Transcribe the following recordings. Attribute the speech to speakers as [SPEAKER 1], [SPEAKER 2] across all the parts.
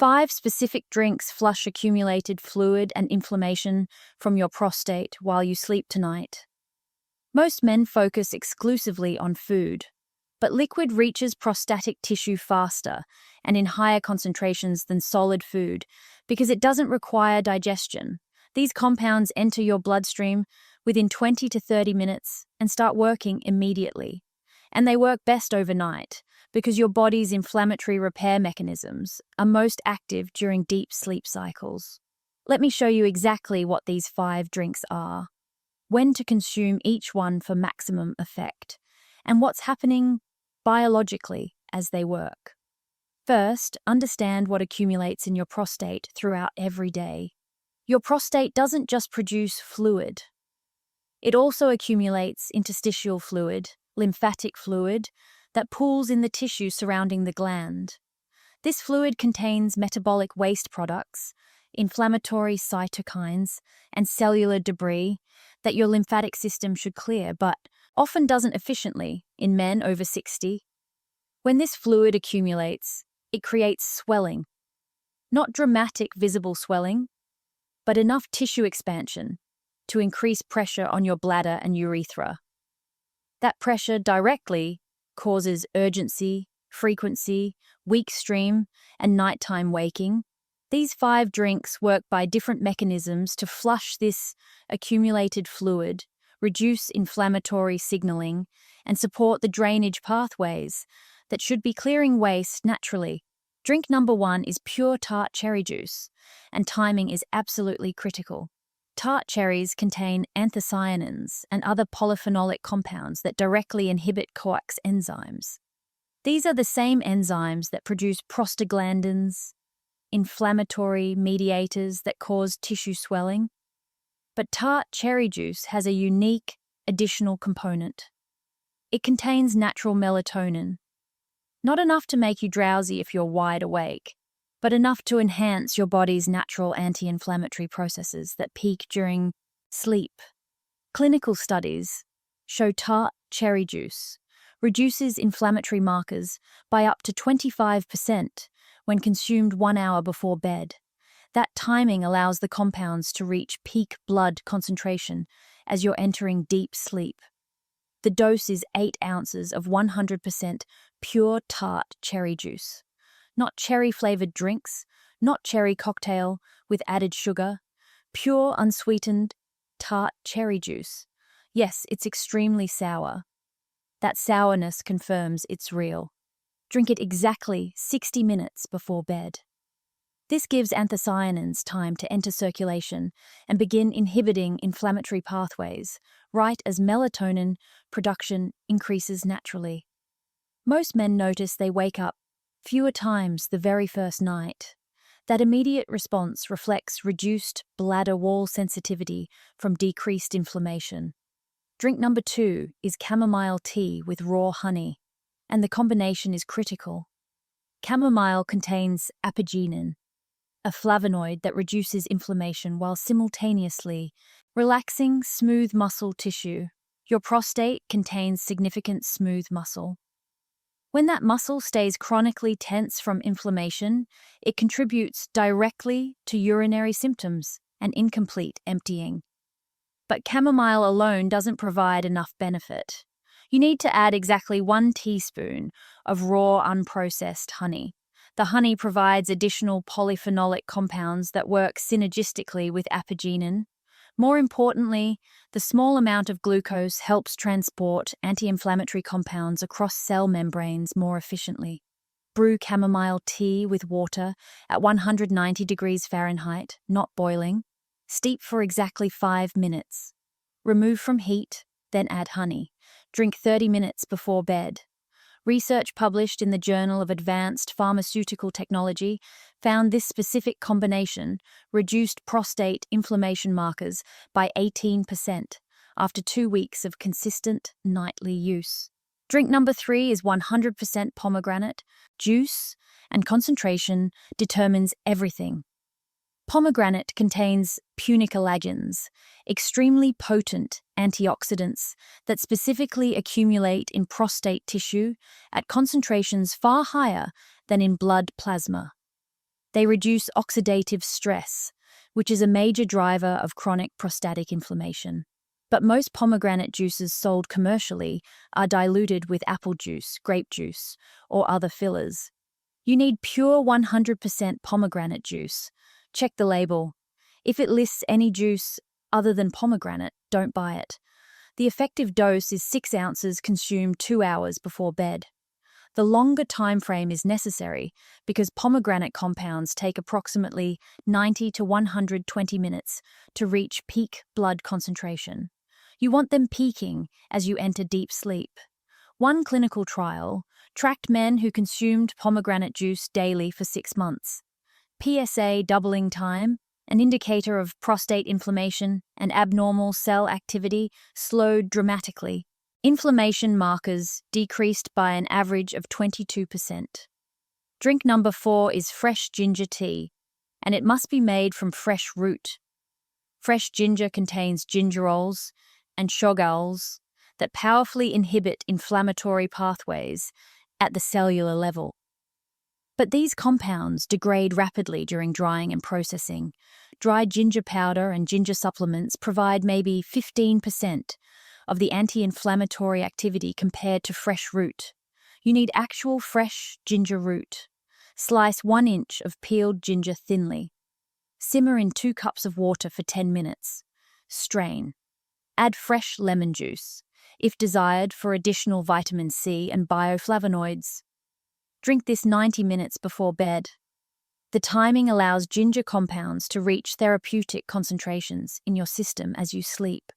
[SPEAKER 1] 5 specific drinks flush accumulated fluid and inflammation from your prostate while you sleep tonight. Most men focus exclusively on food, but liquid reaches prostatic tissue faster and in higher concentrations than solid food because it doesn't require digestion. These compounds enter your bloodstream within 20 to 30 minutes and start working immediately. And they work best overnight because your body's inflammatory repair mechanisms are most active during deep sleep cycles. Let me show you exactly what these 5 drinks are, when to consume each one for maximum effect, and what's happening biologically as they work. First, understand what accumulates in your prostate throughout every day. Your prostate doesn't just produce fluid. It also accumulates interstitial fluid, lymphatic fluid, that pools in the tissue surrounding the gland. This fluid contains metabolic waste products, inflammatory cytokines, and cellular debris that your lymphatic system should clear, but often doesn't efficiently in men over 60. When this fluid accumulates, it creates swelling. Not dramatic visible swelling, but enough tissue expansion to increase pressure on your bladder and urethra. That pressure directly causes urgency, frequency, weak stream, and nighttime waking. These 5 drinks work by different mechanisms to flush this accumulated fluid, reduce inflammatory signaling, and support the drainage pathways that should be clearing waste naturally. Drink number 1 is pure tart cherry juice, and timing is absolutely critical. Tart cherries contain anthocyanins and other polyphenolic compounds that directly inhibit COX enzymes. These are the same enzymes that produce prostaglandins, inflammatory mediators that cause tissue swelling. But tart cherry juice has a unique additional component. It contains natural melatonin, not enough to make you drowsy if you're wide awake, but enough to enhance your body's natural anti-inflammatory processes that peak during sleep. Clinical studies show tart cherry juice reduces inflammatory markers by up to 25% when consumed 1 hour before bed. That timing allows the compounds to reach peak blood concentration as you're entering deep sleep. The dose is 8 ounces of 100% pure tart cherry juice. Not cherry-flavored drinks, not cherry cocktail with added sugar, pure unsweetened tart cherry juice. Yes, it's extremely sour. That sourness confirms it's real. Drink it exactly 60 minutes before bed. This gives anthocyanins time to enter circulation and begin inhibiting inflammatory pathways, right as melatonin production increases naturally. Most men notice they wake up fewer times the very first night. That immediate response reflects reduced bladder wall sensitivity from decreased inflammation. Drink number 2 is chamomile tea with raw honey, and the combination is critical. Chamomile contains Apigenin, a flavonoid that reduces inflammation while simultaneously relaxing smooth muscle tissue. Your prostate contains significant smooth muscle. When that muscle stays chronically tense from inflammation, it contributes directly to urinary symptoms and incomplete emptying. But chamomile alone doesn't provide enough benefit. You need to add exactly 1 teaspoon of raw, unprocessed honey. The honey provides additional polyphenolic compounds that work synergistically with Apigenin. More importantly, the small amount of glucose helps transport anti-inflammatory compounds across cell membranes more efficiently. Brew chamomile tea with water at 190 degrees Fahrenheit, not boiling. Steep for exactly 5 minutes. Remove from heat, then add honey. Drink 30 minutes before bed. Research published in the Journal of Advanced Pharmaceutical Technology found this specific combination reduced prostate inflammation markers by 18% after 2 weeks of consistent nightly use. Drink number 3 is 100% pomegranate juice, and concentration determines everything. Pomegranate contains Punicalagins, extremely potent antioxidants that specifically accumulate in prostate tissue at concentrations far higher than in blood plasma. They reduce oxidative stress, which is a major driver of chronic prostatic inflammation. But most pomegranate juices sold commercially are diluted with apple juice, grape juice, or other fillers. You need pure 100% pomegranate juice. Check the label. If it lists any juice other than pomegranate, don't buy it. The effective dose is 6 ounces consumed 2 hours before bed. The longer time frame is necessary because pomegranate compounds take approximately 90 to 120 minutes to reach peak blood concentration. You want them peaking as you enter deep sleep. One clinical trial tracked men who consumed pomegranate juice daily for 6 months. PSA doubling time, an indicator of prostate inflammation and abnormal cell activity, slowed dramatically. Inflammation markers decreased by an average of 22%. Drink number 4 is fresh ginger tea, and it must be made from fresh root. Fresh ginger contains gingerols and shogaols that powerfully inhibit inflammatory pathways at the cellular level. But these compounds degrade rapidly during drying and processing. Dried ginger powder and ginger supplements provide maybe 15% of the anti-inflammatory activity compared to fresh root. You need actual fresh ginger root. Slice 1 inch of peeled ginger thinly. Simmer in 2 cups of water for 10 minutes. Strain. Add fresh lemon juice, if desired, for additional vitamin C and bioflavonoids. Drink this 90 minutes before bed. The timing allows ginger compounds to reach therapeutic concentrations in your system as you sleep.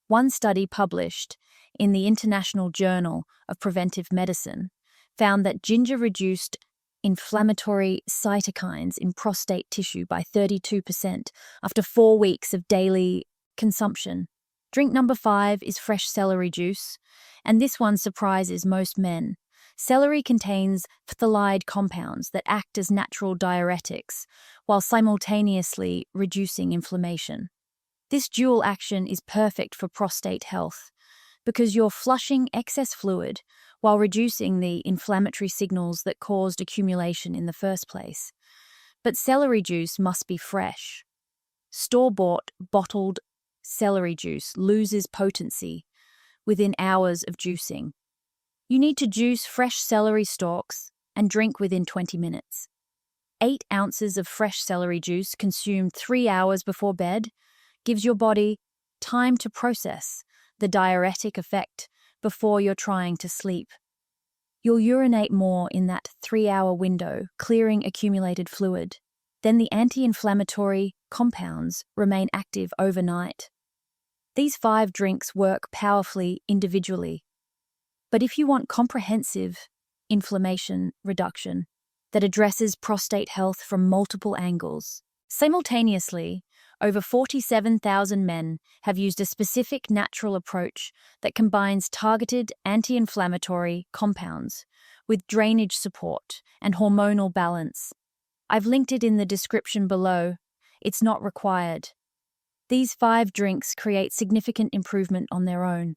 [SPEAKER 1] One study published in the International Journal of Preventive Medicine found that ginger reduced inflammatory cytokines in prostate tissue by 32% after 4 weeks of daily consumption. Drink number 5 is fresh celery juice, and this one surprises most men. Celery contains phthalide compounds that act as natural diuretics while simultaneously reducing inflammation. This dual action is perfect for prostate health because you're flushing excess fluid while reducing the inflammatory signals that caused accumulation in the first place. But celery juice must be fresh. Store-bought, bottled celery juice loses potency within hours of juicing. You need to juice fresh celery stalks and drink within 20 minutes. 8 ounces of fresh celery juice consumed 3 hours before bed gives your body time to process the diuretic effect before you're trying to sleep. You'll urinate more in that 3-hour window, clearing accumulated fluid. Then the anti-inflammatory compounds remain active overnight. These 5 drinks work powerfully individually. But if you want comprehensive inflammation reduction that addresses prostate health from multiple angles, simultaneously, over 47,000 men have used a specific natural approach that combines targeted anti-inflammatory compounds with drainage support and hormonal balance. I've linked it in the description below. It's not required. These 5 drinks create significant improvement on their own.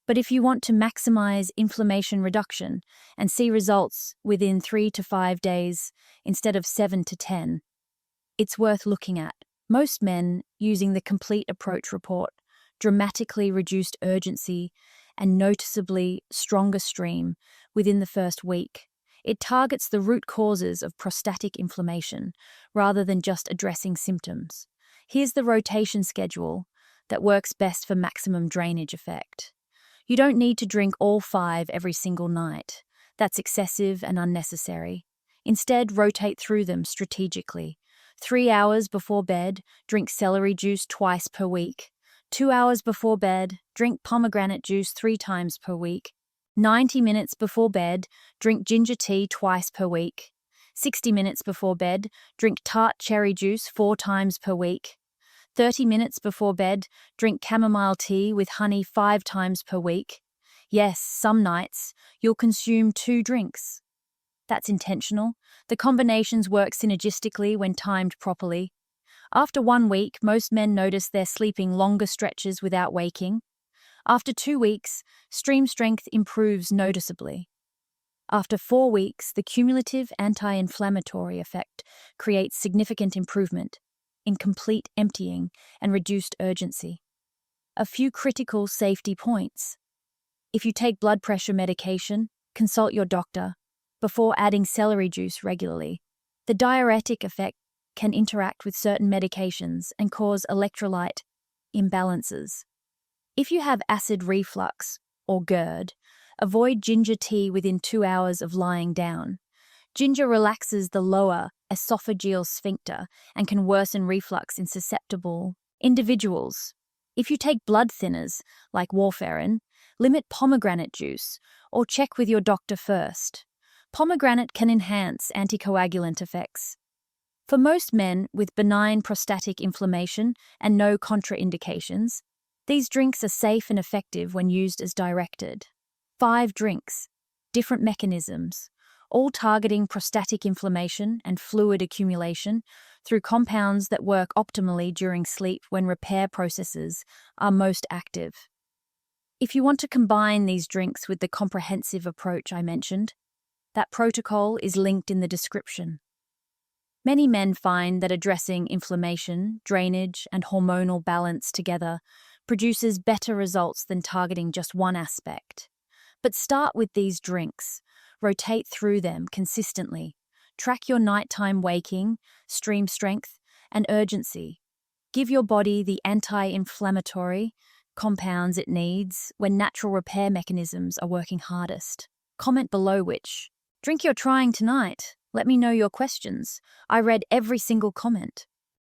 [SPEAKER 1] But if you want to maximize inflammation reduction and see results within 3 to 5 days instead of 7 to 10, it's worth looking at. Most men using the complete approach report dramatically reduced urgency and noticeably stronger stream within the first week. It targets the root causes of prostatic inflammation rather than just addressing symptoms. Here's the rotation schedule that works best for maximum drainage effect. You don't need to drink all 5 every single night. That's excessive and unnecessary. Instead, rotate through them strategically. 3 hours before bed, drink celery juice twice per week. 2 hours before bed, drink pomegranate juice 3 times per week. 90 minutes before bed, drink ginger tea twice per week. 60 minutes before bed, drink tart cherry juice 4 times per week. 30 minutes before bed, drink chamomile tea with honey 5 times per week. Yes, some nights, you'll consume 2 drinks. That's intentional. The combinations work synergistically when timed properly. After 1 week, most men notice they're sleeping longer stretches without waking. After 2 weeks, stream strength improves noticeably. After 4 weeks, the cumulative anti-inflammatory effect creates significant improvement in complete emptying and reduced urgency. A few critical safety points. If you take blood pressure medication, consult your doctor before adding celery juice regularly. The diuretic effect can interact with certain medications and cause electrolyte imbalances. If you have acid reflux or GERD, avoid ginger tea within 2 hours of lying down. Ginger relaxes the lower esophageal sphincter and can worsen reflux in susceptible individuals. If you take blood thinners, like warfarin, limit pomegranate juice or check with your doctor first. Pomegranate can enhance anticoagulant effects. For most men with benign prostatic inflammation and no contraindications, these drinks are safe and effective when used as directed. 5 drinks, different mechanisms, all targeting prostatic inflammation and fluid accumulation through compounds that work optimally during sleep when repair processes are most active. If you want to combine these drinks with the comprehensive approach I mentioned, that protocol is linked in the description. Many men find that addressing inflammation, drainage, and hormonal balance together produces better results than targeting just one aspect. But start with these drinks, rotate through them consistently, track your nighttime waking, stream strength, and urgency. Give your body the anti-inflammatory compounds it needs when natural repair mechanisms are working hardest. Comment below which drink you're trying tonight. Let me know your questions. I read every single comment.